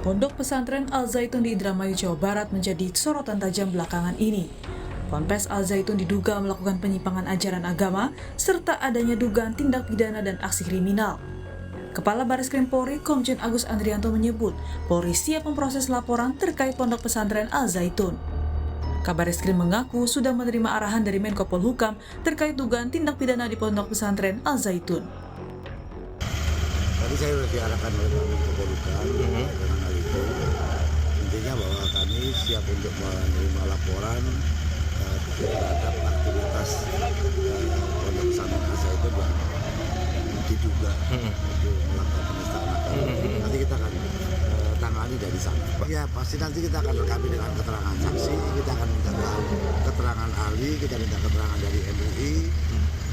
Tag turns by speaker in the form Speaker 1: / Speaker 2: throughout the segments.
Speaker 1: Pondok pesantren Al Zaitun di Indramayu, Jawa Barat menjadi sorotan tajam belakangan ini. Ponpes Al Zaitun diduga melakukan penyimpangan ajaran agama serta adanya dugaan tindak pidana dan aksi kriminal. Kepala Bareskrim Polri, Komjen Agus Andrianto menyebut, Polri siap memproses laporan terkait pondok pesantren Al Zaitun. Kabar Eskrim mengaku sudah menerima arahan dari Menko Polhukam terkait dugaan tindak pidana di pondok pesantren Al Zaitun.
Speaker 2: Tadi saya sudah diarahkan oleh Pak Menko Polhukam dengan hal itu. Intinya bahwa kami siap untuk menerima laporan terhadap aktivitas pondok pesantren Al Zaitun yang diduga untuk melakukan penistaan agama. Nanti kita akan tangani dari sana. Ya pasti nanti kita akan lengkapi dengan keterangan saksi, kita akan minta keterangan ahli, kita minta keterangan dari MUI.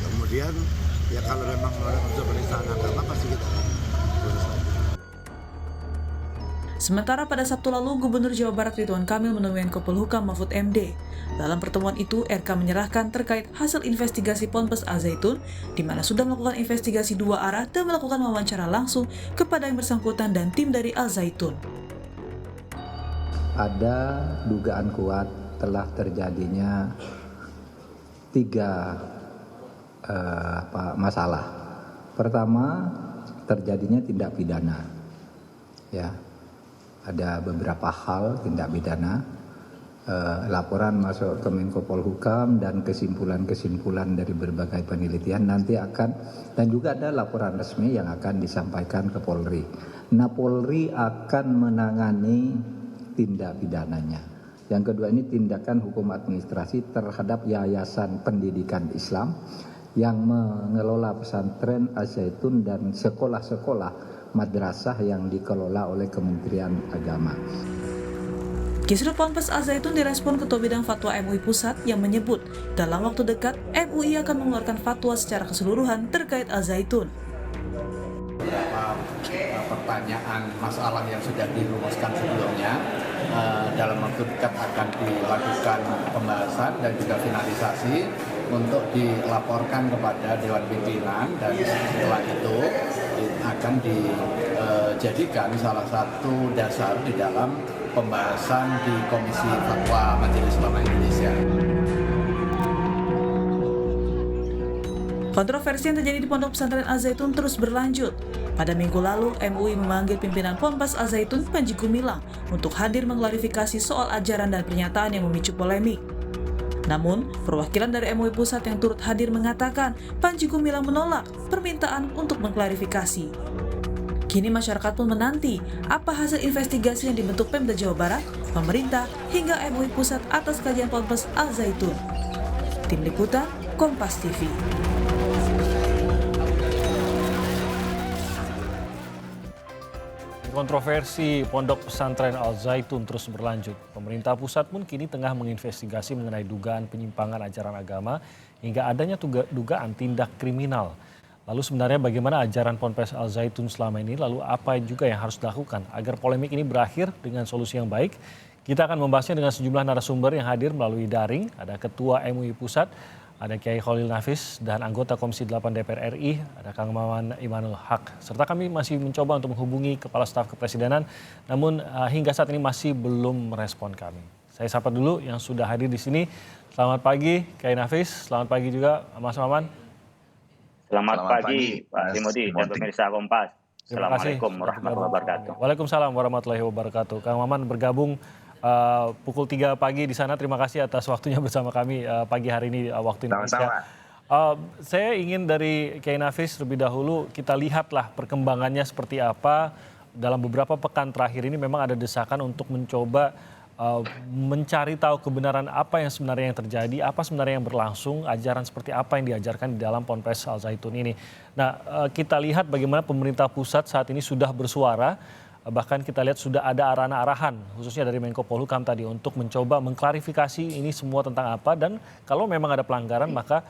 Speaker 2: Kemudian ya kalau memang unsur penistaan agama pasti kita akan proses lagi.
Speaker 1: Sementara pada Sabtu lalu, Gubernur Jawa Barat Ridwan Kamil menemui Menko Polhukam Mahfud MD. Dalam pertemuan itu, RK menyerahkan terkait hasil investigasi Ponpes Al Zaitun, di mana sudah melakukan investigasi 2 arah dan melakukan wawancara langsung kepada yang bersangkutan dan tim dari Al Zaitun.
Speaker 3: Ada dugaan kuat telah terjadinya 3 masalah. Pertama, terjadinya tindak pidana. Ya. Ada beberapa hal tindak pidana, laporan masuk ke Menko Polhukam dan kesimpulan-kesimpulan dari berbagai penelitian nanti akan, dan juga ada laporan resmi yang akan disampaikan ke Polri. Nah, Polri akan menangani tindak pidananya. Yang kedua ini tindakan hukum administrasi terhadap Yayasan Pendidikan Islam yang mengelola pesantren Al Zaitun dan sekolah-sekolah madrasah yang dikelola oleh Kementerian Agama.
Speaker 1: Kisruh Ponpes Al Zaitun direspon Ketua Bidang Fatwa MUI Pusat yang menyebut dalam waktu dekat MUI akan mengeluarkan fatwa secara keseluruhan terkait Al Zaitun.
Speaker 4: Beberapa pertanyaan masalah yang sudah dirumuskan sebelumnya dalam waktu dekat akan dilakukan pembahasan dan juga finalisasi untuk dilaporkan kepada Dewan Pimpinan, dan setelah itu akan dijadikan salah satu dasar di dalam pembahasan di Komisi Fatwa Majelis Ulama Indonesia.
Speaker 1: Kontroversi yang terjadi di Pondok Pesantren Al Zaitun terus berlanjut. Pada minggu lalu, MUI memanggil pimpinan Ponpes Al Zaitun, Panji Gumilang, untuk hadir mengklarifikasi soal ajaran dan pernyataan yang memicu polemik. Namun, perwakilan dari MUI Pusat yang turut hadir mengatakan Panji Gumilang menolak permintaan untuk mengklarifikasi. Kini masyarakat pun menanti apa hasil investigasi yang dibentuk Pemda Jawa Barat, pemerintah, hingga MUI Pusat atas kajian Ponpes Al Zaitun. Tim Liputan, Kompas TV.
Speaker 5: Kontroversi Pondok Pesantren Al Zaitun terus berlanjut. Pemerintah pusat pun kini tengah menginvestigasi mengenai dugaan penyimpangan ajaran agama hingga adanya dugaan tindak kriminal. Lalu sebenarnya bagaimana ajaran Ponpes Al Zaitun selama ini? Lalu apa juga yang harus dilakukan agar polemik ini berakhir dengan solusi yang baik? Kita akan membahasnya dengan sejumlah narasumber yang hadir melalui daring. Ada Ketua MUI Pusat, ada Kiai Khalil Nafis, dan anggota Komisi 8 DPR RI, ada Kang Maman Imanul Haq. Serta kami masih mencoba untuk menghubungi Kepala Staf Kepresidenan, namun hingga saat ini masih belum merespon kami. Saya sapa dulu yang sudah hadir di sini. Selamat pagi Kiai Nafis, selamat pagi juga Mas Maman.
Speaker 6: Selamat pagi Pak Timothy dan pemirsa Kompas. Assalamualaikum warahmatullahi wabarakatuh.
Speaker 5: Waalaikumsalam warahmatullahi wabarakatuh. Kang Maman bergabung pukul 3 pagi di sana. Terima kasih atas waktunya bersama kami pagi hari ini waktu Indonesia. Saya ingin dari Kiai Nafis lebih dahulu kita lihatlah perkembangannya seperti apa. Dalam beberapa pekan terakhir ini memang ada desakan untuk mencoba mencari tahu kebenaran apa yang sebenarnya yang terjadi, apa sebenarnya yang berlangsung, ajaran seperti apa yang diajarkan di dalam Ponpes Al Zaitun ini. Nah, kita lihat bagaimana pemerintah pusat saat ini sudah bersuara. Bahkan kita lihat sudah ada arahan-arahan khususnya dari Menko Polhukam tadi untuk mencoba mengklarifikasi ini semua tentang apa, dan kalau memang ada pelanggaran maka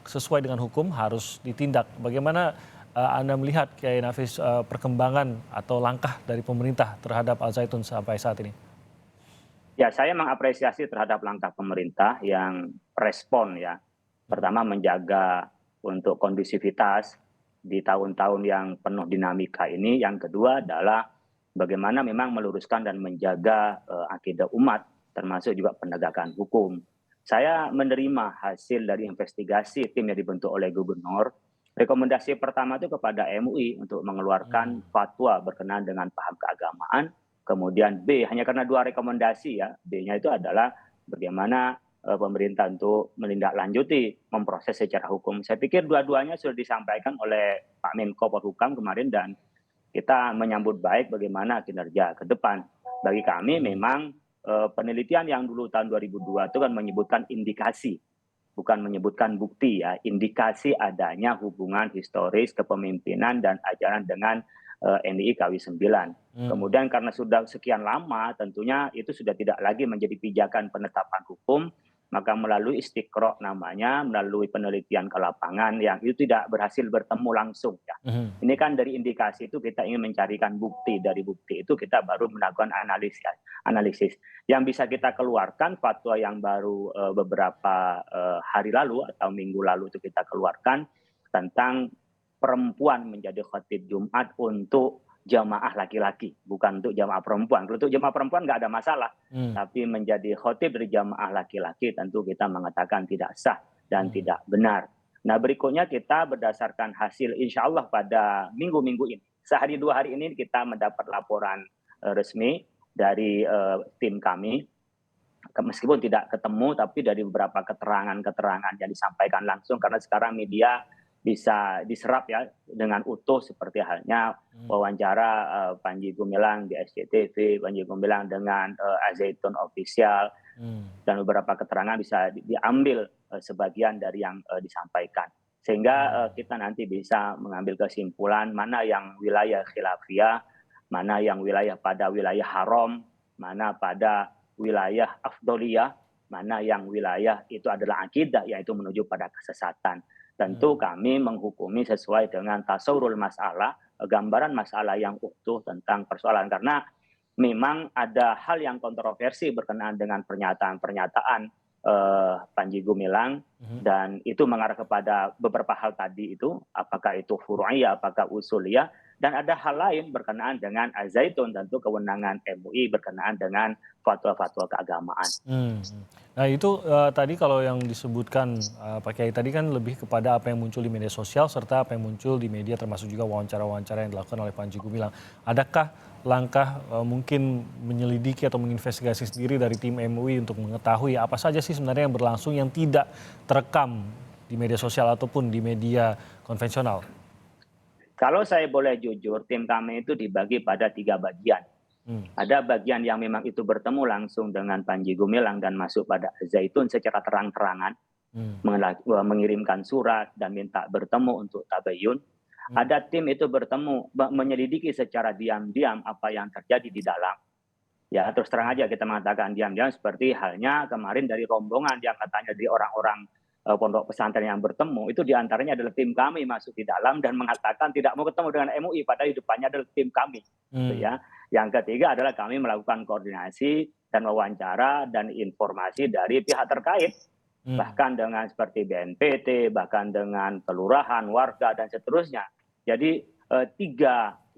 Speaker 5: sesuai dengan hukum harus ditindak. Bagaimana Anda melihat Kiai Nafis perkembangan atau langkah dari pemerintah terhadap Al Zaitun sampai saat ini?
Speaker 6: Ya, saya mengapresiasi terhadap langkah pemerintah yang respon ya. Pertama menjaga untuk kondusivitas di tahun-tahun yang penuh dinamika ini. Yang kedua adalah bagaimana memang meluruskan dan menjaga akidah umat, termasuk juga penegakan hukum. Saya menerima hasil dari investigasi tim yang dibentuk oleh Gubernur. Rekomendasi pertama itu kepada MUI untuk mengeluarkan fatwa berkenaan dengan paham keagamaan. Kemudian B, hanya karena 2 rekomendasi ya, B-nya itu adalah bagaimana pemerintah untuk menindaklanjuti, memproses secara hukum. Saya pikir dua-duanya sudah disampaikan oleh Pak Menko Polhukam kemarin dan kita menyambut baik bagaimana kinerja ke depan. Bagi kami memang penelitian yang dulu tahun 2002 itu kan menyebutkan indikasi, bukan menyebutkan bukti ya, indikasi adanya hubungan historis kepemimpinan dan ajaran dengan NII KW 9. Kemudian karena sudah sekian lama tentunya itu sudah tidak lagi menjadi pijakan penetapan hukum, maka melalui istiqro namanya, melalui penelitian ke lapangan yang itu tidak berhasil bertemu langsung ya. Ini kan dari indikasi itu kita ingin mencarikan bukti, dari bukti itu kita baru melakukan analisis. Yang bisa kita keluarkan fatwa yang baru beberapa hari lalu atau minggu lalu itu kita keluarkan tentang perempuan menjadi khatib Jumat untuk jamaah laki-laki, bukan untuk jamaah perempuan. Kalau untuk jamaah perempuan nggak ada masalah, tapi menjadi khotib dari jamaah laki-laki tentu kita mengatakan tidak sah dan tidak benar. Nah berikutnya kita berdasarkan hasil insya Allah pada minggu-minggu ini, sehari 2 hari ini kita mendapat laporan resmi dari tim kami, meskipun tidak ketemu tapi dari beberapa keterangan-keterangan yang disampaikan langsung, karena sekarang media bisa diserap ya dengan utuh seperti halnya wawancara Panji Gumilang di SCTV, Panji Gumilang dengan Al-Zaitun Official, dan beberapa keterangan bisa diambil sebagian dari yang disampaikan. Sehingga kita nanti bisa mengambil kesimpulan mana yang wilayah khilafiyah, mana yang wilayah pada wilayah haram, mana pada wilayah afdoliyah, mana yang wilayah itu adalah akidah, yaitu menuju pada kesesatan. Tentu kami menghukumi sesuai dengan tasawurul masalah, gambaran masalah yang utuh tentang persoalan. Karena memang ada hal yang kontroversi berkenaan dengan pernyataan-pernyataan Panji Gumilang, dan itu mengarah kepada beberapa hal tadi itu, apakah itu furu'iyah, apakah usuliyah, dan ada hal lain berkenaan dengan Al-Zaitun, tentu kewenangan MUI berkenaan dengan fatwa-fatwa keagamaan.
Speaker 5: Nah itu tadi kalau yang disebutkan Pak Kiai tadi kan lebih kepada apa yang muncul di media sosial serta apa yang muncul di media, termasuk juga wawancara-wawancara yang dilakukan oleh Panji Gumilang. Adakah langkah mungkin menyelidiki atau menginvestigasi sendiri dari tim MUI untuk mengetahui apa saja sih sebenarnya yang berlangsung yang tidak terekam di media sosial ataupun di media konvensional?
Speaker 6: Kalau saya boleh jujur, tim kami itu dibagi pada 3 bagian. Ada bagian yang memang itu bertemu langsung dengan Panji Gumilang dan masuk pada Zaitun secara terang-terangan, mengirimkan surat dan minta bertemu untuk tabayun. Ada tim itu bertemu, menyelidiki secara diam-diam apa yang terjadi di dalam. Ya, terus terang aja kita mengatakan diam-diam, seperti halnya kemarin dari rombongan yang katanya dari orang-orang pondok pesantren yang bertemu, itu diantaranya adalah tim kami masuk di dalam dan mengatakan tidak mau ketemu dengan MUI, padahal di depannya adalah tim kami. Gitu ya. Yang ketiga adalah kami melakukan koordinasi dan wawancara dan informasi dari pihak terkait, bahkan dengan seperti BNPT, bahkan dengan kelurahan, warga, dan seterusnya. Jadi 3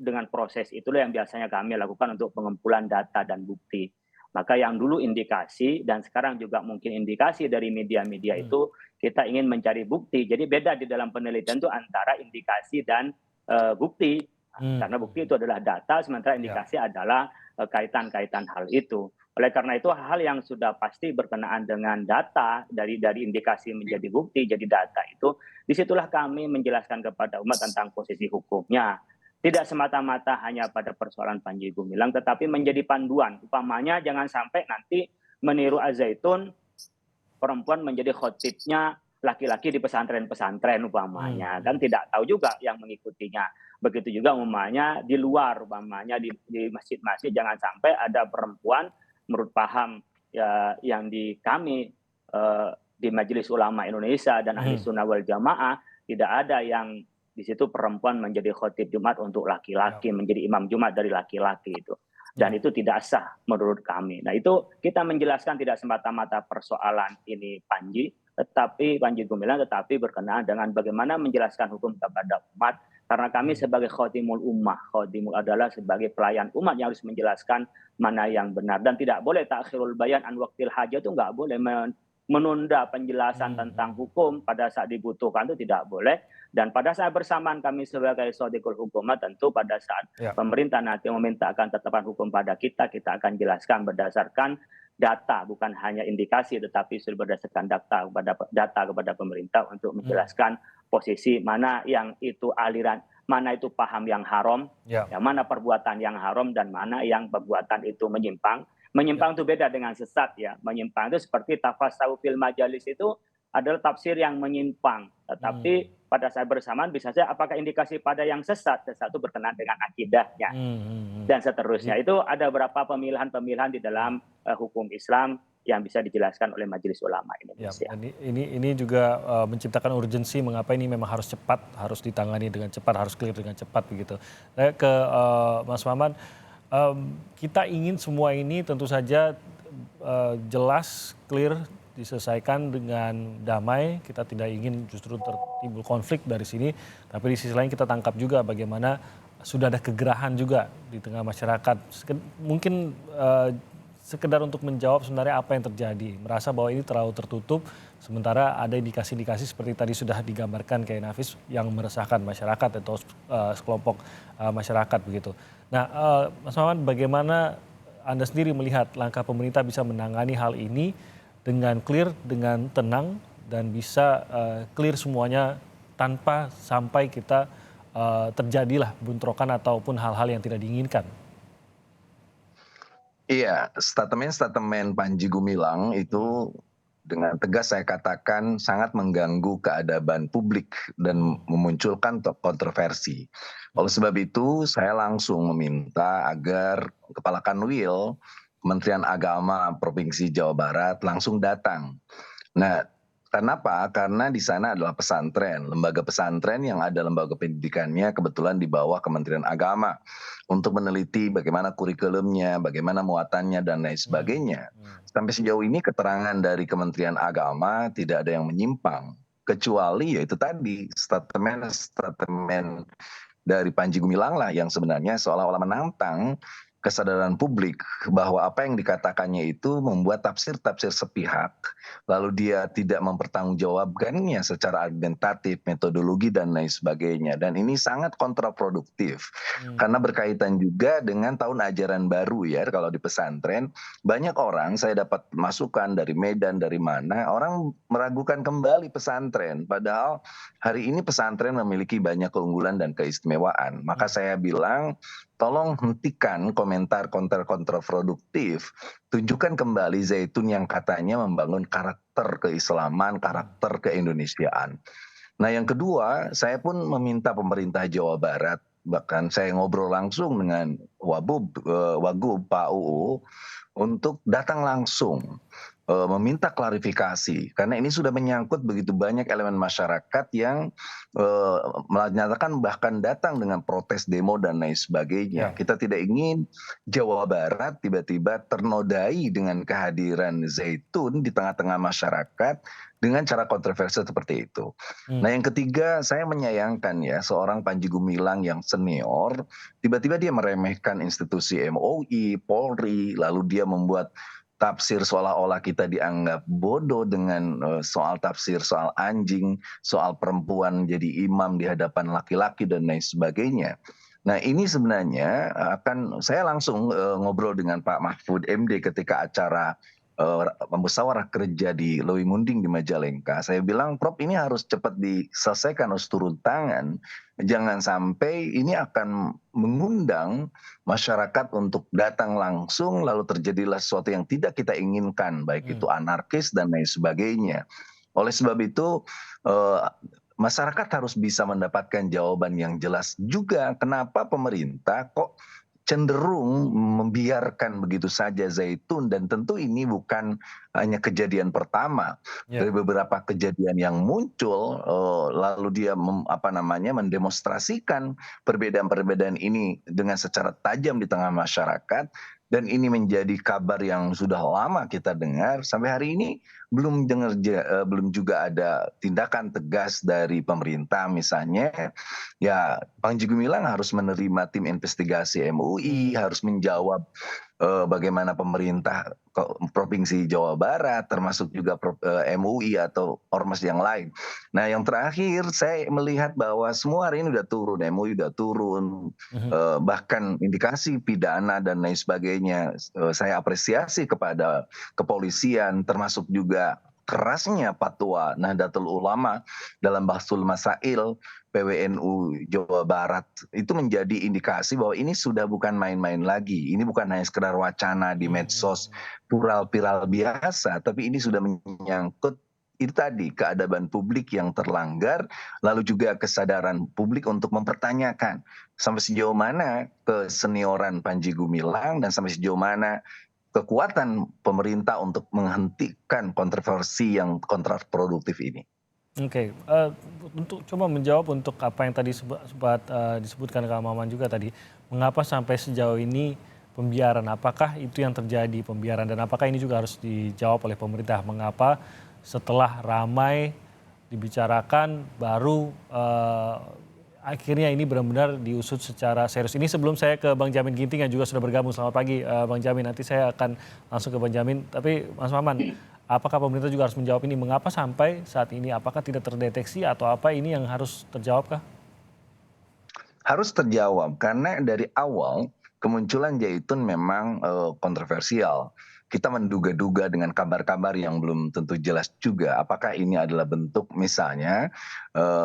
Speaker 6: dengan proses itulah yang biasanya kami lakukan untuk pengumpulan data dan bukti. Maka yang dulu indikasi dan sekarang juga mungkin indikasi dari media-media itu kita ingin mencari bukti. Jadi beda di dalam penelitian itu antara indikasi dan bukti. Karena bukti itu adalah data, sementara indikasi adalah kaitan-kaitan hal itu. Oleh karena itu hal yang sudah pasti berkenaan dengan data, dari indikasi menjadi bukti, jadi data itu, disitulah kami menjelaskan kepada umat tentang posisi hukumnya. Tidak semata-mata hanya pada persoalan Panji Gumilang, tetapi menjadi panduan. Umpamanya jangan sampai nanti meniru Al-Zaitun, perempuan menjadi khotibnya laki-laki di pesantren-pesantren umpamanya. Kan tidak tahu juga yang mengikutinya. Begitu juga umpamanya di luar, umpamanya di masjid-masjid, jangan sampai ada perempuan menurut paham ya, yang di kami di Majelis Ulama Indonesia dan Ahli Sunnah wal Jamaah, tidak ada yang di situ perempuan menjadi khotib Jumat untuk laki-laki, menjadi imam Jumat dari laki-laki itu. Dan itu tidak sah menurut kami. Nah itu kita menjelaskan tidak semata-mata persoalan ini Panji Gumilang, tetapi berkenaan dengan bagaimana menjelaskan hukum kepada umat Karena kami sebagai khotimul ummah, khotimul adalah sebagai pelayan umat yang harus menjelaskan mana yang benar. Dan tidak boleh takhirul bayan an waqtil hajah, itu nggak boleh menunda penjelasan tentang hukum pada saat dibutuhkan, itu tidak boleh. Dan pada saat bersamaan kami sebagai shodikul hukumah, tentu pada saat pemerintah nanti memintakan tetapan hukum pada kita akan jelaskan berdasarkan data, bukan hanya indikasi, tetapi sudah berdasarkan data kepada pemerintah untuk menjelaskan posisi mana yang itu aliran, mana itu paham yang haram, mana perbuatan yang haram, dan mana yang perbuatan itu menyimpang. Menyimpang itu beda dengan sesat ya. Menyimpang itu seperti tafasawu fil majalis, itu adalah tafsir yang menyimpang. Tetapi pada saat bersamaan bisa saja apakah indikasi pada yang sesat itu berkenaan dengan akidahnya dan seterusnya. Itu ada beberapa pemilihan-pemilihan di dalam hukum Islam yang bisa dijelaskan oleh Majelis Ulama Indonesia.
Speaker 5: Ini juga menciptakan urgensi mengapa ini memang harus cepat, harus ditangani dengan cepat, harus clear dengan cepat begitu. Saya ke Mas Maman, kita ingin semua ini tentu saja jelas, clear, diselesaikan dengan damai. Kita tidak ingin justru timbul konflik dari sini, tapi di sisi lain kita tangkap juga bagaimana sudah ada kegerahan juga di tengah masyarakat. Mungkin sekedar untuk menjawab sebenarnya apa yang terjadi. Merasa bahwa ini terlalu tertutup, sementara ada indikasi-indikasi seperti tadi sudah digambarkan kayak Nafis yang meresahkan masyarakat atau sekelompok masyarakat begitu. Nah, Mas Maman, bagaimana Anda sendiri melihat langkah pemerintah bisa menangani hal ini dengan clear, dengan tenang, dan bisa clear semuanya tanpa sampai kita terjadilah bentrokan ataupun hal-hal yang tidak diinginkan?
Speaker 7: Iya, statement Panji Gumilang itu dengan tegas saya katakan sangat mengganggu keadaban publik dan memunculkan kontroversi. Oleh sebab itu saya langsung meminta agar Kepala Kanwil Kementerian Agama Provinsi Jawa Barat langsung datang. Nah, kenapa? Karena di sana adalah pesantren, lembaga pesantren yang ada lembaga pendidikannya kebetulan di bawah Kementerian Agama untuk meneliti bagaimana kurikulumnya, bagaimana muatannya, dan lain sebagainya. Sampai sejauh ini keterangan dari Kementerian Agama tidak ada yang menyimpang, kecuali yaitu tadi statement dari Panji Gumilang lah yang sebenarnya seolah-olah menantang kesadaran publik bahwa apa yang dikatakannya itu membuat tafsir-tafsir sepihak, lalu dia tidak mempertanggungjawabkannya secara argumentatif, metodologi, dan lain sebagainya. Dan ini sangat kontraproduktif, karena berkaitan juga dengan tahun ajaran baru ya. Kalau di pesantren, banyak orang, saya dapat masukan dari Medan, dari mana, orang meragukan kembali pesantren. Padahal hari ini pesantren memiliki banyak keunggulan dan keistimewaan. Maka saya bilang, tolong hentikan komentar kontraproduktif, tunjukkan kembali Zaitun yang katanya membangun karakter keislaman, karakter keindonesiaan. Nah yang kedua, saya pun meminta pemerintah Jawa Barat, bahkan saya ngobrol langsung dengan Wagub Pak UU, untuk datang langsung meminta klarifikasi, karena ini sudah menyangkut begitu banyak elemen masyarakat yang menyatakan bahkan datang dengan protes, demo, dan lain sebagainya. Kita tidak ingin Jawa Barat tiba-tiba ternodai dengan kehadiran Zaitun di tengah-tengah masyarakat dengan cara kontroversial seperti itu. Nah yang ketiga, saya menyayangkan ya seorang Panji Gumilang yang senior, tiba-tiba dia meremehkan institusi MUI, Polri, lalu dia membuat tafsir seolah-olah kita dianggap bodoh dengan soal tafsir, soal anjing, soal perempuan jadi imam di hadapan laki-laki, dan lain sebagainya. Nah ini sebenarnya saya langsung ngobrol dengan Pak Mahfud MD ketika acara musyawarah kerja di Lewi Munding di Majalengka. Saya bilang, Prof, ini harus cepat diselesaikan, harus turun tangan. Jangan sampai ini akan mengundang masyarakat untuk datang langsung, lalu terjadilah sesuatu yang tidak kita inginkan, baik itu anarkis dan lain sebagainya. Oleh sebab itu, masyarakat harus bisa mendapatkan jawaban yang jelas juga. Kenapa pemerintah kok cenderung membiarkan begitu saja Zaitun, dan tentu ini bukan hanya kejadian pertama. Dari beberapa kejadian yang muncul, lalu dia mendemonstrasikan perbedaan-perbedaan ini dengan secara tajam di tengah masyarakat, dan ini menjadi kabar yang sudah lama kita dengar. Sampai hari ini belum juga ada tindakan tegas dari pemerintah misalnya, ya Panji Gumilang harus menerima tim investigasi MUI, harus menjawab bagaimana pemerintah Provinsi Jawa Barat, termasuk juga MUI atau ormas yang lain. Nah, yang terakhir saya melihat bahwa semua hari ini udah turun, MUI udah turun, bahkan indikasi pidana dan lain sebagainya. Saya apresiasi kepada kepolisian, termasuk juga kerasnya fatwa Nahdlatul Ulama dalam Bahsul Masail PWNU Jawa Barat itu menjadi indikasi bahwa ini sudah bukan main-main lagi. Ini bukan hanya sekedar wacana di medsos viral biasa, tapi ini sudah menyangkut itu tadi keadaban publik yang terlanggar, lalu juga kesadaran publik untuk mempertanyakan sampai sejauh mana kesenioran Panji Gumilang dan sampai sejauh mana kekuatan pemerintah untuk menghentikan kontroversi yang kontraproduktif ini.
Speaker 5: Oke, untuk coba menjawab untuk apa yang tadi sempat disebutkan Kang Maman juga tadi, mengapa sampai sejauh ini pembiaran, apakah itu yang terjadi pembiaran dan apakah ini juga harus dijawab oleh pemerintah, mengapa setelah ramai dibicarakan baru akhirnya ini benar-benar diusut secara serius. Ini sebelum saya ke Bang Jamin Ginting yang juga sudah bergabung. Selamat pagi Bang Jamin, nanti saya akan langsung ke Bang Jamin. Tapi Mas Maman, apakah pemerintah juga harus menjawab ini? Mengapa sampai saat ini? Apakah tidak terdeteksi atau apa ini yang harus terjawabkah?
Speaker 7: Harus terjawab karena dari awal kemunculan Zaitun memang kontroversial. Kita menduga-duga dengan kabar-kabar yang belum tentu jelas juga. Apakah ini adalah bentuk misalnya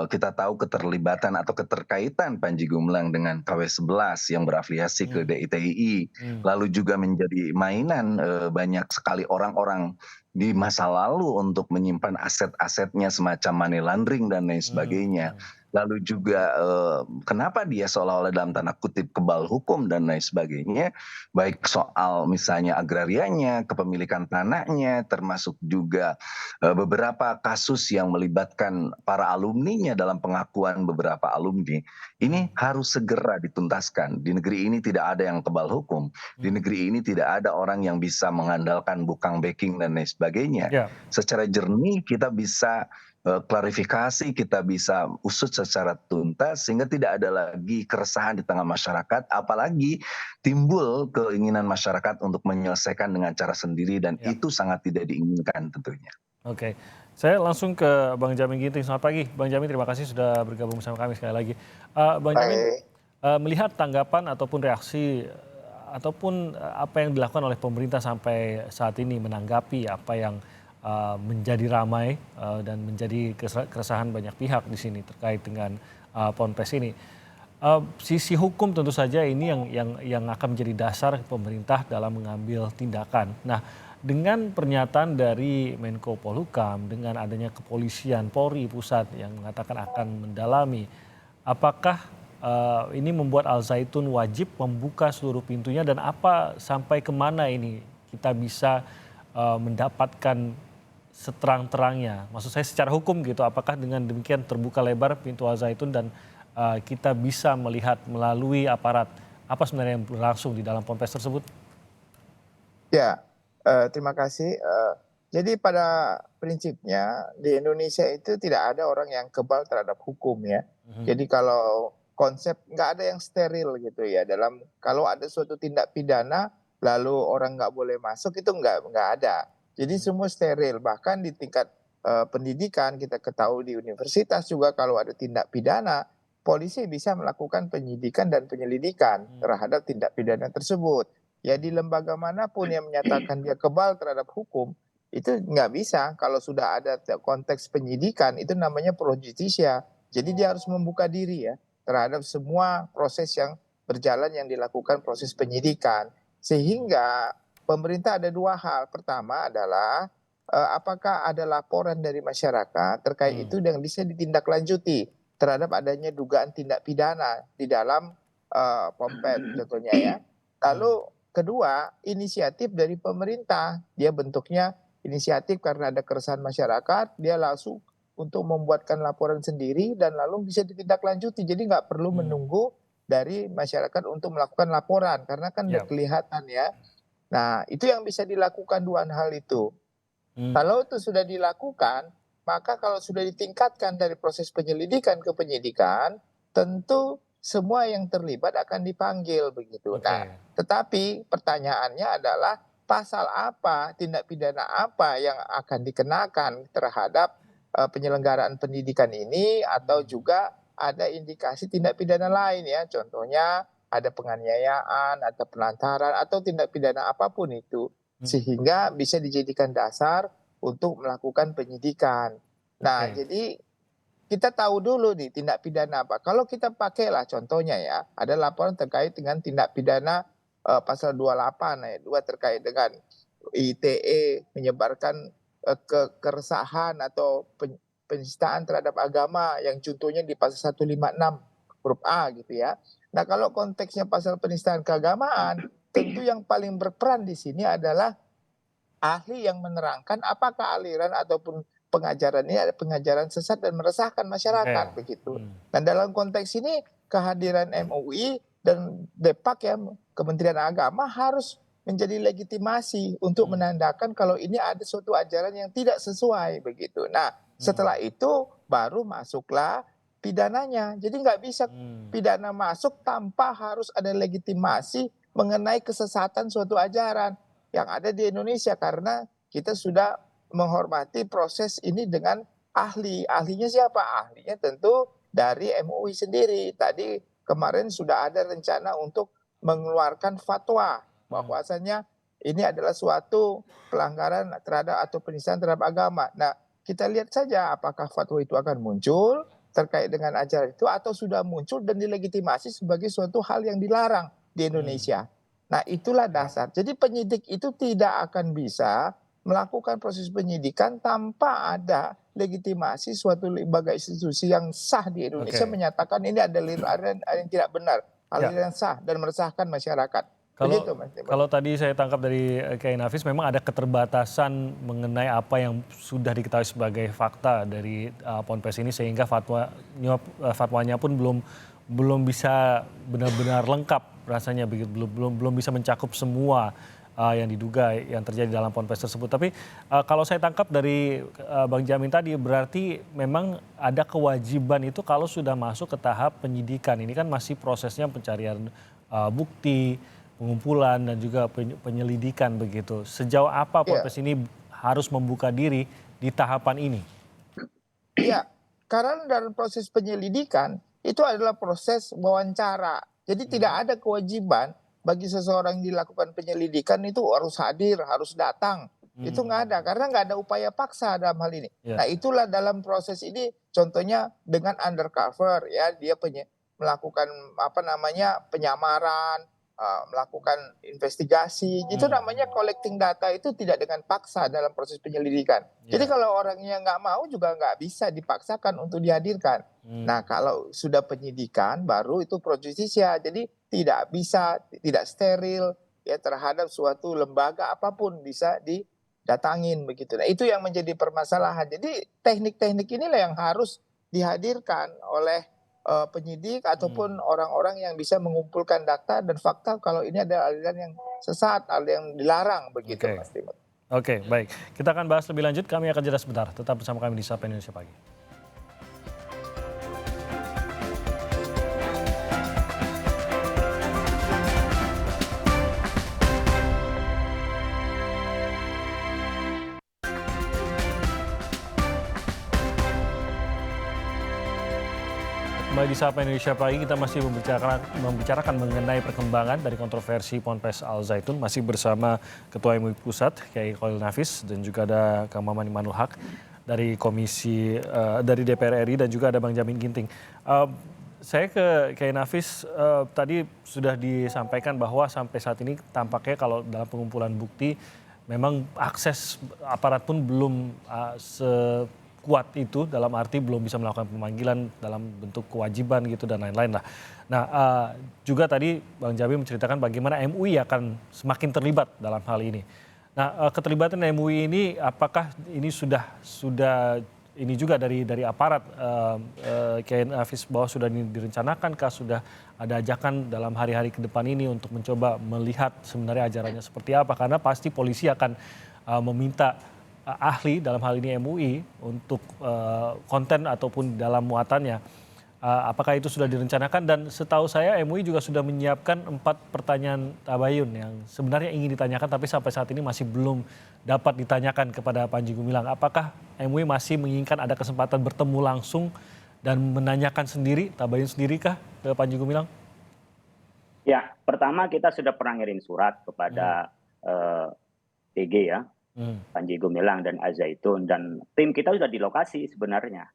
Speaker 7: kita tahu keterlibatan atau keterkaitan Panji Gumilang dengan KW11 yang berafiliasi ke DITII. Lalu juga menjadi mainan banyak sekali orang-orang di masa lalu untuk menyimpan aset-asetnya semacam money laundering dan lain sebagainya. Lalu juga kenapa dia seolah-olah dalam tanda kutip kebal hukum dan lain sebagainya, baik soal misalnya agrarianya, kepemilikan tanahnya, termasuk juga beberapa kasus yang melibatkan para alumninya dalam pengakuan beberapa alumni. Ini harus segera dituntaskan. Di negeri ini tidak ada yang kebal hukum. Di negeri ini tidak ada orang yang bisa mengandalkan bukang backing dan lain sebagainya. Secara jernih kita bisa klarifikasi, kita bisa usut secara tuntas sehingga tidak ada lagi keresahan di tengah masyarakat, apalagi timbul keinginan masyarakat untuk menyelesaikan dengan cara sendiri dan itu sangat tidak diinginkan tentunya.
Speaker 5: Oke, saya langsung ke Bang Jamin Ginting. Selamat pagi Bang Jamin, terima kasih sudah bergabung bersama kami sekali lagi. Bang Jamin, melihat tanggapan ataupun reaksi ataupun apa yang dilakukan oleh pemerintah sampai saat ini menanggapi apa yang menjadi ramai dan menjadi keresahan banyak pihak di sini terkait dengan Ponpes ini. Sisi hukum tentu saja ini yang akan menjadi dasar pemerintah dalam mengambil tindakan. Nah, dengan pernyataan dari Menko Polhukam, dengan adanya kepolisian Polri pusat yang mengatakan akan mendalami, apakah ini membuat Al Zaitun wajib membuka seluruh pintunya dan apa sampai kemana ini kita bisa mendapatkan seterang-terangnya, maksud saya secara hukum gitu, apakah dengan demikian terbuka lebar pintu Al Zaitun dan kita bisa melihat melalui aparat apa sebenarnya yang berlangsung di dalam Ponpes tersebut?
Speaker 8: Ya, terima kasih. Jadi pada prinsipnya di Indonesia itu tidak ada orang yang kebal terhadap hukum ya. Jadi kalau konsep nggak ada yang steril gitu ya, dalam kalau ada suatu tindak pidana lalu orang nggak boleh masuk itu nggak ada. Jadi semua steril, bahkan di tingkat pendidikan kita ketahui di universitas juga kalau ada tindak pidana, polisi bisa melakukan penyidikan dan penyelidikan terhadap tindak pidana tersebut. Ya di lembaga manapun yang menyatakan dia kebal terhadap hukum, itu nggak bisa. Kalau sudah ada konteks penyidikan, itu namanya pro justisia. Jadi dia harus membuka diri ya terhadap semua proses yang berjalan yang dilakukan proses penyidikan. Sehingga pemerintah ada dua hal. Pertama adalah apakah ada laporan dari masyarakat terkait itu yang bisa ditindaklanjuti terhadap adanya dugaan tindak pidana di dalam Ponpes tentunya ya. Lalu kedua, inisiatif dari pemerintah. Dia bentuknya inisiatif karena ada keresahan masyarakat, dia langsung untuk membuatkan laporan sendiri dan lalu bisa ditindaklanjuti. Jadi nggak perlu menunggu dari masyarakat untuk melakukan laporan karena kan udah kelihatan ya. Nah, itu yang bisa dilakukan dua hal itu. Kalau itu sudah dilakukan, maka kalau sudah ditingkatkan dari proses penyelidikan ke penyidikan, tentu semua yang terlibat akan dipanggil begitu. Nah,
Speaker 5: Oke.
Speaker 8: tetapi pertanyaannya adalah pasal apa, tindak pidana apa yang akan dikenakan terhadap penyelenggaraan pendidikan ini, atau juga ada indikasi tindak pidana lain ya. Contohnya ada penganiayaan atau pelantaran atau tindak pidana apapun itu, sehingga bisa dijadikan dasar untuk melakukan penyidikan. Nah,
Speaker 5: Oke.
Speaker 8: jadi kita tahu dulu nih tindak pidana apa. Kalau kita pakailah contohnya ya, ada laporan terkait dengan tindak pidana pasal 28 ayat 2 terkait dengan ITE menyebarkan keresahan atau penistaan terhadap agama yang contohnya di pasal 156 huruf A gitu ya. Nah, kalau konteksnya pasal penistaan keagamaan, tentu yang paling berperan di sini adalah ahli yang menerangkan apakah aliran ataupun pengajaran ini ada pengajaran sesat dan meresahkan masyarakat begitu. Dan dalam konteks ini kehadiran MUI dan Depak ya, Kementerian Agama harus menjadi legitimasi untuk menandakan kalau ini ada suatu ajaran yang tidak sesuai begitu. Nah, setelah itu baru masuklah pidananya. Jadi nggak bisa pidana masuk tanpa harus ada legitimasi mengenai kesesatan suatu ajaran yang ada di Indonesia, karena kita sudah menghormati proses ini dengan ahli. Ahlinya siapa? Ahlinya tentu dari MUI sendiri. Tadi kemarin sudah ada rencana untuk mengeluarkan fatwa bahwasanya ini adalah suatu pelanggaran terhadap atau penistaan terhadap agama. Nah, kita lihat saja apakah fatwa itu akan muncul terkait dengan ajaran itu atau sudah muncul dan dilegitimasi sebagai suatu hal yang dilarang di Indonesia. Nah, itulah dasar. Jadi penyidik itu tidak akan bisa melakukan proses penyidikan tanpa ada legitimasi suatu lembaga institusi yang sah di Indonesia menyatakan ini ada aliran yang tidak benar, aliran yang sah dan meresahkan masyarakat. Begitu, Mas.
Speaker 5: Kalau tadi saya tangkap dari Kiai Nafis, memang ada keterbatasan mengenai apa yang sudah diketahui sebagai fakta dari Ponpes ini, sehingga fatwanya pun belum bisa benar-benar lengkap rasanya, belum bisa mencakup semua yang diduga yang terjadi dalam Ponpes tersebut. Tapi kalau saya tangkap dari Bang Jamin tadi, berarti memang ada kewajiban itu kalau sudah masuk ke tahap penyidikan. Ini kan masih prosesnya pencarian bukti, pengumpulan dan juga penyelidikan begitu. Sejauh apa Ponpes ini harus membuka diri di tahapan ini?
Speaker 8: Iya, karena dalam proses penyelidikan itu adalah proses wawancara. Jadi tidak ada kewajiban bagi seseorang yang dilakukan penyelidikan itu harus hadir, harus datang. Itu nggak ada, karena nggak ada upaya paksa dalam hal ini. Nah, itulah dalam proses ini, contohnya dengan undercover ya, dia melakukan penyamaran, melakukan investigasi, itu namanya collecting data, itu tidak dengan paksa dalam proses penyelidikan. Jadi kalau orangnya nggak mau juga nggak bisa dipaksakan untuk dihadirkan. Nah, kalau sudah penyidikan baru itu pro justisia, jadi tidak bisa, tidak steril ya terhadap suatu lembaga apapun bisa didatangin begitu. Nah, itu yang menjadi permasalahan. Jadi teknik-teknik inilah yang harus dihadirkan oleh penyidik ataupun orang-orang yang bisa mengumpulkan data dan fakta kalau ini ada aliran yang sesat, aliran yang dilarang begitu, Mas Timur.
Speaker 5: Oke, baik. Kita akan bahas lebih lanjut. Kami akan jeda sebentar. Tetap bersama kami di Sapa Indonesia Pagi. Kembali di Sapa Indonesia Pagi, kita masih membicarakan mengenai perkembangan dari kontroversi Ponpes Al Zaitun. Masih bersama Ketua MUI Pusat, Kiai Khalil Nafis, dan juga ada Kang Maman Imanul Haq dari dari DPR RI, dan juga ada Bang Jamin Ginting. Saya ke Kiai Nafis, tadi sudah disampaikan bahwa sampai saat ini tampaknya kalau dalam pengumpulan bukti, memang akses aparat pun belum kuat itu, dalam arti belum bisa melakukan pemanggilan dalam bentuk kewajiban gitu dan lain-lain lah. Nah, juga tadi Bang Jamin menceritakan bagaimana MUI akan semakin terlibat dalam hal ini. Nah, keterlibatan MUI ini apakah ini sudah ini juga dari aparat Kiai Nafis, bahwa sudah direncanakan, sudah ada ajakan dalam hari-hari ke depan ini untuk mencoba melihat sebenarnya ajarannya seperti apa, karena pasti polisi akan meminta ahli dalam hal ini MUI untuk konten ataupun dalam muatannya. Apakah itu sudah direncanakan? Dan setahu saya MUI juga sudah menyiapkan 4 pertanyaan tabayun yang sebenarnya ingin ditanyakan tapi sampai saat ini masih belum dapat ditanyakan kepada Panji Gumilang. Apakah MUI masih menginginkan ada kesempatan bertemu langsung dan menanyakan sendiri, tabayun sendiri kah ke Panji Gumilang?
Speaker 6: Ya, pertama kita sudah pernah ngirim surat kepada PG ya, Panji Gumilang dan Al-Zaitun, dan tim kita sudah di lokasi sebenarnya,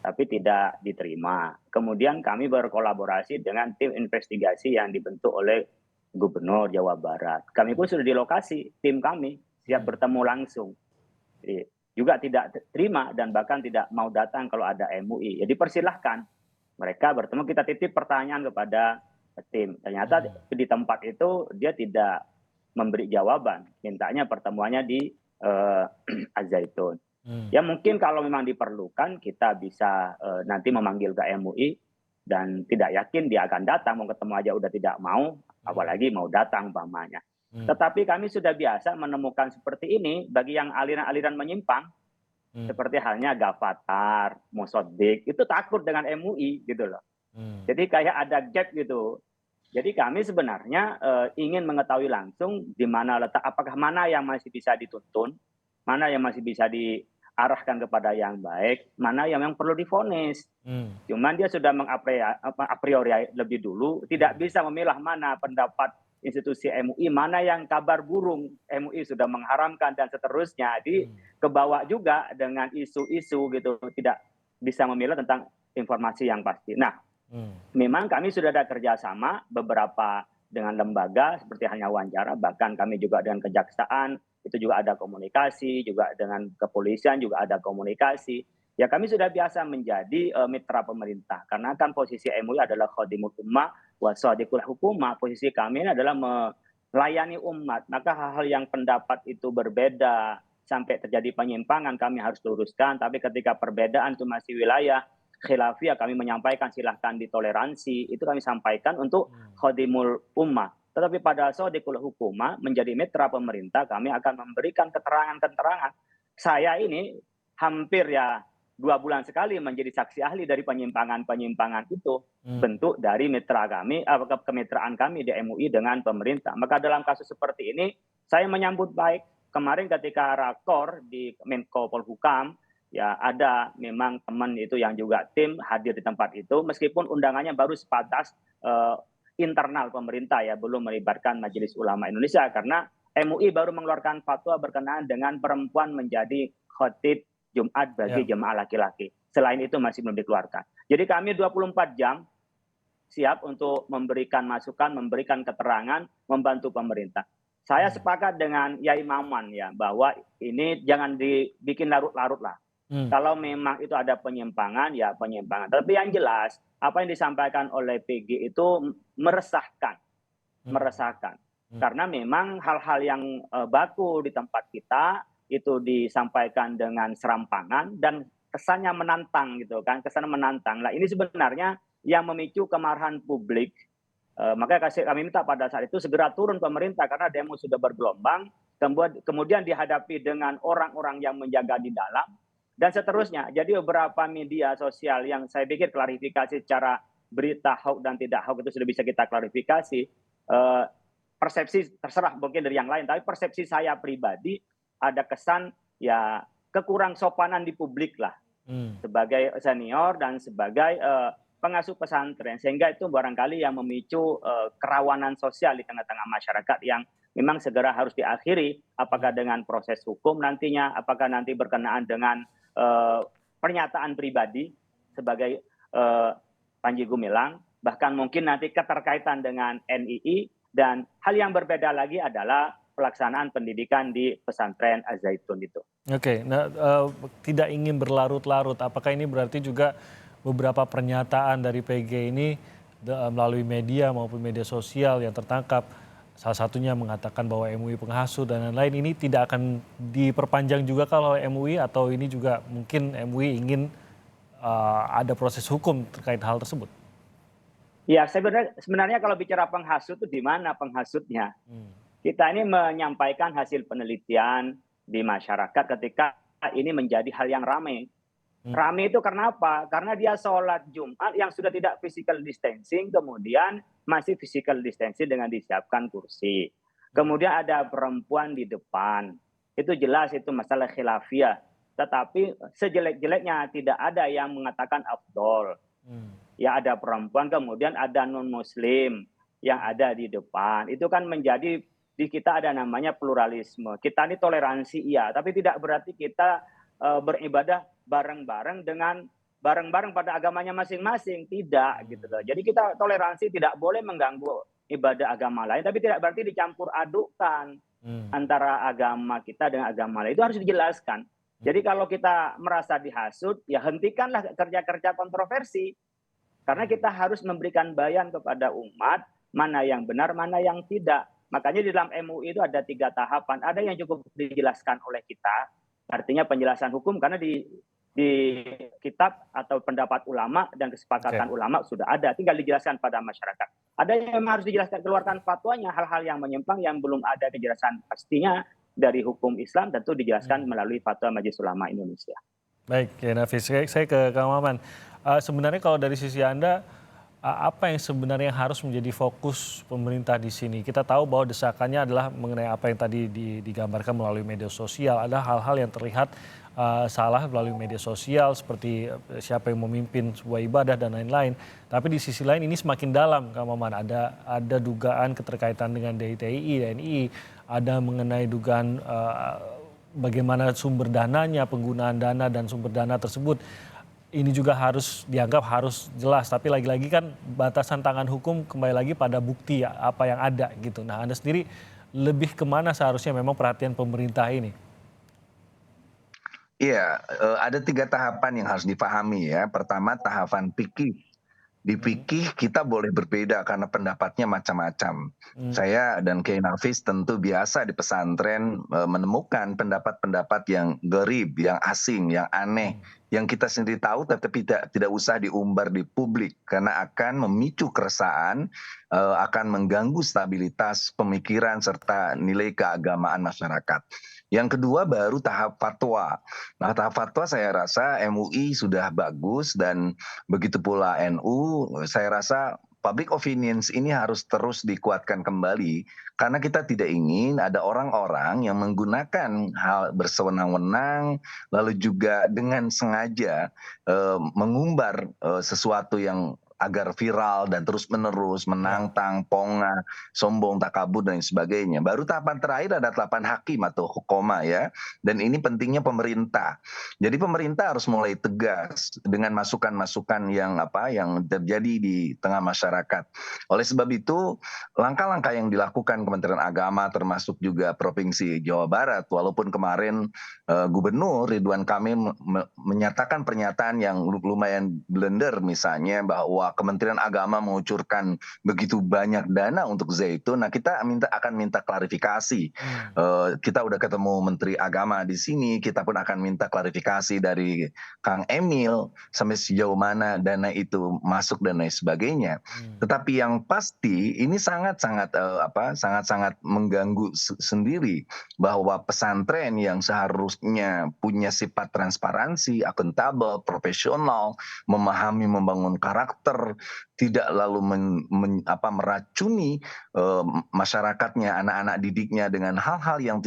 Speaker 6: tapi tidak diterima. Kemudian kami berkolaborasi dengan tim investigasi yang dibentuk oleh Gubernur Jawa Barat. Kami pun sudah di lokasi, tim kami siap bertemu langsung. Jadi, juga tidak terima dan bahkan tidak mau datang kalau ada MUI. Jadi persilahkan mereka bertemu, kita titip pertanyaan kepada tim. Ternyata di tempat itu dia tidak memberi jawaban, mintanya pertemuannya di Al-Zaitun. Ya mungkin kalau memang diperlukan kita bisa nanti memanggil ke MUI, dan tidak yakin dia akan datang, mau ketemu aja udah tidak mau, apalagi mau datang umpamanya. Tetapi kami sudah biasa menemukan seperti ini bagi yang aliran-aliran menyimpang, seperti halnya Gavatar, Mosodik, itu takut dengan MUI gitu loh. Jadi kayak ada gap gitu. Jadi kami sebenarnya ingin mengetahui langsung di mana letak, apakah mana yang masih bisa dituntun, mana yang masih bisa diarahkan kepada yang baik, mana yang perlu divonis. Cuman dia sudah a priori lebih dulu, tidak bisa memilah mana pendapat institusi MUI, mana yang kabar burung MUI sudah mengharamkan dan seterusnya. Jadi kebawa juga dengan isu-isu gitu, tidak bisa memilah tentang informasi yang pasti. Nah, memang kami sudah ada kerjasama beberapa dengan lembaga seperti halnya wawancara, bahkan kami juga dengan kejaksaan, itu juga ada komunikasi, juga dengan kepolisian juga ada komunikasi. Ya kami sudah biasa menjadi mitra pemerintah, karena kan posisi MUI adalah khadimul ummah wa shadiqul hukumah. Posisi kami ini adalah melayani umat, maka hal-hal yang pendapat itu berbeda sampai terjadi penyimpangan kami harus luruskan, tapi ketika perbedaan itu masih wilayah khilafiyah, kami menyampaikan silahkan ditoleransi, itu kami sampaikan untuk khadimul ummah. Tetapi pada shadiqul hukumah menjadi mitra pemerintah, kami akan memberikan keterangan-keterangan. Saya ini hampir 2 bulan sekali menjadi saksi ahli dari penyimpangan-penyimpangan itu, bentuk dari mitra kami, kemitraan kami di MUI dengan pemerintah. Maka dalam kasus seperti ini, saya menyambut baik. Kemarin ketika rakor di Menko Polhukam, ya ada memang teman itu yang juga tim hadir di tempat itu, meskipun undangannya baru sebatas internal pemerintah ya, belum melibatkan Majelis Ulama Indonesia, karena MUI baru mengeluarkan fatwa berkenaan dengan perempuan menjadi khatib Jumat bagi jemaah laki-laki. Selain itu masih belum dikeluarkan. Jadi kami 24 jam siap untuk memberikan masukan, memberikan keterangan, membantu pemerintah. Saya sepakat dengan Yai Maman ya, bahwa ini jangan dibikin larut-larut lah. Kalau memang itu ada penyimpangan, ya penyimpangan. Tapi yang jelas, apa yang disampaikan oleh PG itu meresahkan. Karena memang hal-hal yang baku di tempat kita, itu disampaikan dengan serampangan dan kesannya menantang gitu kan, kesannya menantang. Nah ini sebenarnya yang memicu kemarahan publik. Makanya kami minta pada saat itu segera turun pemerintah, karena demo sudah bergelombang, kemudian dihadapi dengan orang-orang yang menjaga di dalam, dan seterusnya. Jadi beberapa media sosial yang saya pikir klarifikasi secara berita hoax dan tidak hoax itu sudah bisa kita klarifikasi. Persepsi terserah mungkin dari yang lain, tapi persepsi saya pribadi ada kesan ya kekurang sopanan di publik lah, sebagai senior dan sebagai pengasuh pesantren, sehingga itu barangkali yang memicu kerawanan sosial di tengah-tengah masyarakat yang memang segera harus diakhiri, apakah dengan proses hukum nantinya, apakah nanti berkenaan dengan pernyataan pribadi sebagai Panji Gumilang, bahkan mungkin nanti keterkaitan dengan NII, dan hal yang berbeda lagi adalah pelaksanaan pendidikan di pesantren Al-Zaitun itu. Oke,
Speaker 5: nah tidak ingin berlarut-larut, apakah ini berarti juga beberapa pernyataan dari PG ini melalui media maupun media sosial yang tertangkap, salah satunya mengatakan bahwa MUI penghasut dan lain-lain, ini tidak akan diperpanjang juga kalau MUI, atau ini juga mungkin MUI ingin ada proses hukum terkait hal tersebut?
Speaker 6: Ya, sebenarnya kalau bicara penghasut itu di mana penghasutnya? Kita ini menyampaikan hasil penelitian, di masyarakat ketika ini menjadi hal yang ramai. Ramai itu karena apa? Karena dia sholat Jumat yang sudah tidak physical distancing, kemudian masih physical distancing dengan disiapkan kursi. Kemudian ada perempuan di depan. Itu jelas itu masalah khilafiyah. Tetapi sejelek-jeleknya tidak ada yang mengatakan afdol. Ya ada perempuan, kemudian ada non-muslim yang ada di depan. Itu kan menjadi, di kita ada namanya pluralisme. Kita ini toleransi iya, tapi tidak berarti kita beribadah bareng-bareng dengan bareng-bareng pada agamanya masing-masing. Tidak gitu loh. Jadi kita toleransi, tidak boleh mengganggu ibadah agama lain, tapi tidak berarti dicampur adukkan antara agama kita dengan agama lain. Itu harus dijelaskan. Jadi kalau kita merasa dihasut, ya hentikanlah kerja-kerja kontroversi. Karena kita harus memberikan bayan kepada umat, mana yang benar, mana yang tidak. Makanya di dalam MUI itu ada 3 tahapan. Ada yang cukup dijelaskan oleh kita, artinya penjelasan hukum, karena di kitab atau pendapat ulama dan kesepakatan ulama sudah ada, tinggal dijelaskan pada masyarakat. Ada yang memang harus dijelaskan, keluarkan fatwanya, hal-hal yang menyimpang yang belum ada kejelasan pastinya dari hukum Islam, tentu dijelaskan melalui fatwa Majelis Ulama Indonesia.
Speaker 5: Baik, Kiai Nafis, saya ke Kang Maman. Sebenarnya kalau dari sisi Anda, apa yang sebenarnya harus menjadi fokus pemerintah di sini? Kita tahu bahwa desakannya adalah mengenai apa yang tadi digambarkan melalui media sosial. Ada hal-hal yang terlihat salah melalui media sosial, seperti siapa yang memimpin sebuah ibadah dan lain-lain. Tapi di sisi lain ini semakin dalam, Kang Maman. Ada dugaan keterkaitan dengan DITI, TNI, ada mengenai dugaan bagaimana sumber dananya, penggunaan dana dan sumber dana tersebut. Ini juga harus dianggap harus jelas, tapi lagi-lagi kan batasan tangan hukum kembali lagi pada bukti ya, apa yang ada gitu. Nah, Anda sendiri lebih kemana seharusnya memang perhatian pemerintah ini?
Speaker 7: Iya, ada 3 tahapan yang harus dipahami ya. Pertama, tahapan fikih. Di fikih kita boleh berbeda karena pendapatnya macam-macam. Saya dan Kiai Nafis tentu biasa di pesantren menemukan pendapat-pendapat yang gharib, yang asing, yang aneh, yang kita sendiri tahu tetapi tidak usah diumbar di publik karena akan memicu keresahan, akan mengganggu stabilitas pemikiran serta nilai keagamaan masyarakat. Yang kedua baru tahap fatwa. Nah, tahap fatwa saya rasa MUI sudah bagus dan begitu pula NU. Saya rasa public opinions ini harus terus dikuatkan kembali karena kita tidak ingin ada orang-orang yang menggunakan hal bersewenang-wenang lalu juga dengan sengaja mengumbar sesuatu yang agar viral dan terus-menerus menantang, ponga, sombong, takabur dan sebagainya. Baru tahapan terakhir ada tahapan hakim atau hukoma ya. Dan ini pentingnya pemerintah. Jadi pemerintah harus mulai tegas dengan masukan-masukan yang terjadi di tengah masyarakat. Oleh sebab itu, langkah-langkah yang dilakukan Kementerian Agama termasuk juga Provinsi Jawa Barat, walaupun kemarin Gubernur Ridwan Kamil menyatakan pernyataan yang lumayan blender misalnya bahwa Kementerian Agama mengucurkan begitu banyak dana untuk Zaitun. Nah, kita akan minta klarifikasi. Kita udah ketemu Menteri Agama di sini, kita pun akan minta klarifikasi dari Kang Emil sampai sejauh mana dana itu masuk dan lain sebagainya. Tetapi yang pasti ini sangat-sangat mengganggu sendiri bahwa pesantren yang seharusnya punya sifat transparansi, akuntabel, profesional, memahami, membangun karakter, tidak lalu meracuni masyarakatnya, anak-anak didiknya dengan hal-hal yang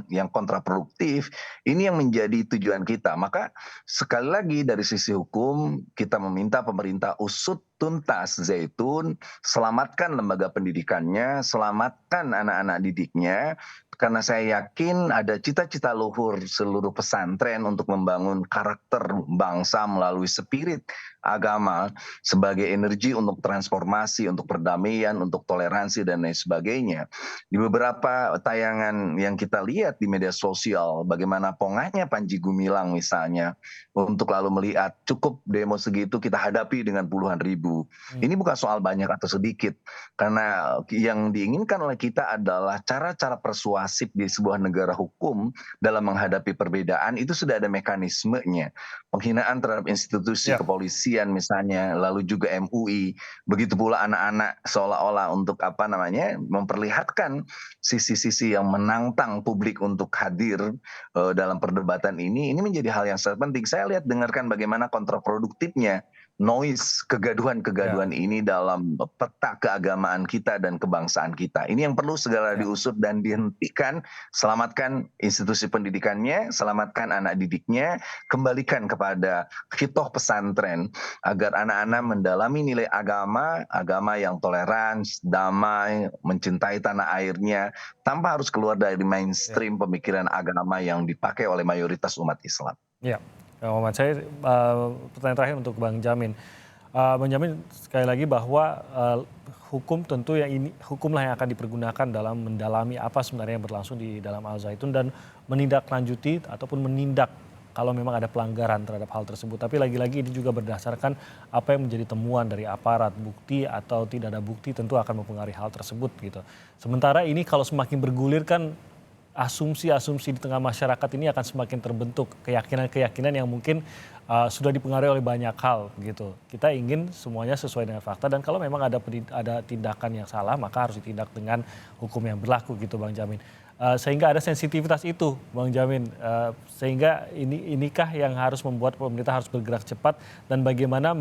Speaker 7: yang kontraproduktif. Ini yang menjadi tujuan kita. Maka sekali lagi dari sisi hukum kita meminta pemerintah usut tuntas Zaitun, selamatkan lembaga pendidikannya, selamatkan anak-anak didiknya, karena saya yakin ada cita-cita luhur seluruh pesantren untuk membangun karakter bangsa melalui spirit agama sebagai energi untuk transformasi, untuk perdamaian, untuk toleransi dan lain sebagainya. Di beberapa tayangan yang kita lihat di media sosial, bagaimana pongahnya Panji Gumilang misalnya, untuk lalu melihat cukup demo segitu kita hadapi dengan puluhan ribu. 1000. Ini bukan soal banyak atau sedikit, karena yang diinginkan oleh kita adalah cara-cara persuasif di sebuah negara hukum dalam menghadapi perbedaan itu sudah ada mekanismenya. Penghinaan terhadap institusi kepolisian misalnya, lalu juga MUI, begitu pula anak-anak seolah-olah untuk memperlihatkan sisi-sisi yang menantang publik untuk hadir dalam perdebatan ini menjadi hal yang sangat penting. Saya lihat dengarkan bagaimana kontraproduktifnya noise kegaduhan-kegaduhan ini dalam peta keagamaan kita dan kebangsaan kita. Ini yang perlu segera diusut dan dihentikan. Selamatkan institusi pendidikannya, selamatkan anak didiknya, kembalikan kepada hitoh pesantren agar anak-anak mendalami nilai agama yang toleran, damai, mencintai tanah airnya tanpa harus keluar dari mainstream pemikiran agama yang dipakai oleh mayoritas umat Islam.
Speaker 5: Ya. Kang Maman, saya pertanyaan terakhir untuk Bang Jamin. Bang Jamin sekali lagi bahwa hukum tentu hukumlah yang akan dipergunakan dalam mendalami apa sebenarnya yang berlangsung di dalam Al Zaitun dan menindaklanjuti ataupun menindak kalau memang ada pelanggaran terhadap hal tersebut. Tapi lagi-lagi ini juga berdasarkan apa yang menjadi temuan dari aparat, bukti atau tidak ada bukti tentu akan mempengaruhi hal tersebut gitu. Sementara ini kalau semakin bergulir kan asumsi-asumsi di tengah masyarakat ini akan semakin terbentuk, keyakinan-keyakinan yang mungkin sudah dipengaruhi oleh banyak hal gitu. Kita ingin semuanya sesuai dengan fakta dan kalau memang ada tindakan yang salah maka harus ditindak dengan hukum yang berlaku gitu Bang Jamin. Sehingga ada sensitivitas itu Bang Jamin, sehingga inikah yang harus membuat pemerintah harus bergerak cepat dan bagaimana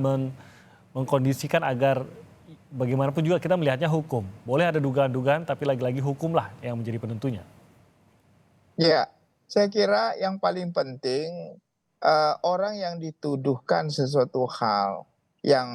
Speaker 5: mengkondisikan agar bagaimanapun juga kita melihatnya hukum. Boleh ada dugaan-dugaan tapi lagi-lagi hukumlah yang menjadi penentunya.
Speaker 8: Ya, saya kira yang paling penting orang yang dituduhkan sesuatu hal yang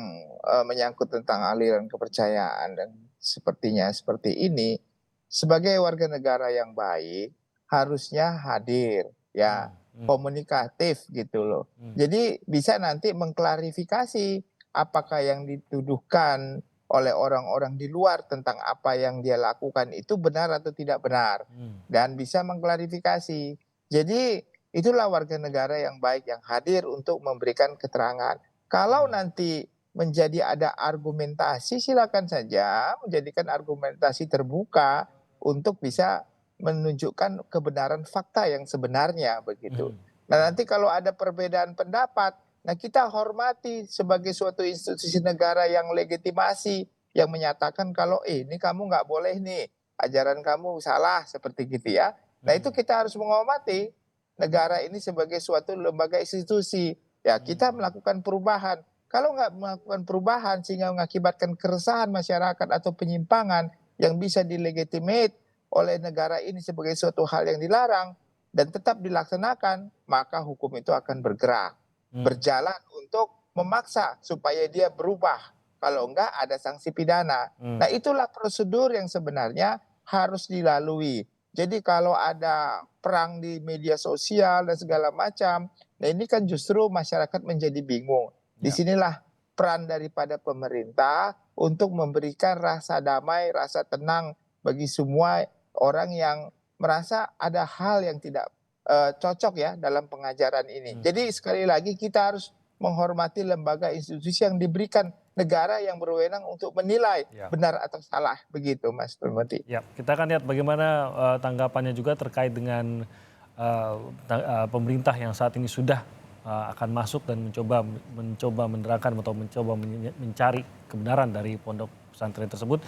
Speaker 8: menyangkut tentang aliran kepercayaan dan sepertinya seperti ini, sebagai warga negara yang baik harusnya hadir, ya, komunikatif gitu loh. Jadi bisa nanti mengklarifikasi apakah yang dituduhkan oleh orang-orang di luar tentang apa yang dia lakukan itu benar atau tidak benar, dan bisa mengklarifikasi. Jadi itulah warga negara yang baik yang hadir untuk memberikan keterangan. Kalau nanti menjadi ada argumentasi, silakan saja menjadikan argumentasi terbuka untuk bisa menunjukkan kebenaran fakta yang sebenarnya begitu. Nah nanti kalau ada perbedaan pendapat, nah kita hormati sebagai suatu institusi negara yang legitimasi, yang menyatakan kalau ini kamu nggak boleh nih, ajaran kamu salah seperti gitu ya. Nah itu kita harus menghormati negara ini sebagai suatu lembaga institusi. Ya kita melakukan perubahan. Kalau nggak melakukan perubahan sehingga mengakibatkan keresahan masyarakat atau penyimpangan yang bisa dilegitimate oleh negara ini sebagai suatu hal yang dilarang dan tetap dilaksanakan, maka hukum itu akan bergerak. Berjalan untuk memaksa supaya dia berubah. Kalau enggak ada sanksi pidana. Nah itulah prosedur yang sebenarnya harus dilalui. Jadi kalau ada perang di media sosial dan segala macam, nah ini kan justru masyarakat menjadi bingung. Disinilah peran daripada pemerintah untuk memberikan rasa damai, rasa tenang bagi semua orang yang merasa ada hal yang tidak cocok ya dalam pengajaran ini. Jadi sekali lagi kita harus menghormati lembaga institusi yang diberikan negara yang berwenang untuk menilai benar atau salah, begitu Mas Permati.
Speaker 5: Ya, kita akan lihat bagaimana tanggapannya juga terkait dengan pemerintah yang saat ini sudah akan masuk dan mencoba menerangkan atau mencoba mencari kebenaran dari pondok pesantren tersebut.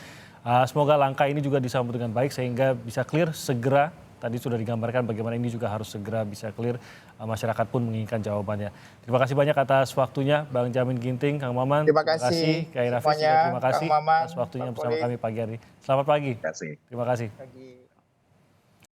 Speaker 5: Semoga langkah ini juga disambut dengan baik sehingga bisa clear segera. Tadi sudah digambarkan bagaimana ini juga harus segera bisa clear, masyarakat pun menginginkan jawabannya. Terima kasih banyak atas waktunya Bang Jamin Ginting, Kang Maman.
Speaker 8: Terima kasih.
Speaker 5: Kak Nafis juga terima kasih
Speaker 8: Kang Maman,
Speaker 5: atas waktunya bersama kami pagi hari. Selamat pagi.
Speaker 7: Terima kasih.
Speaker 5: Terima kasih.
Speaker 8: Pagi.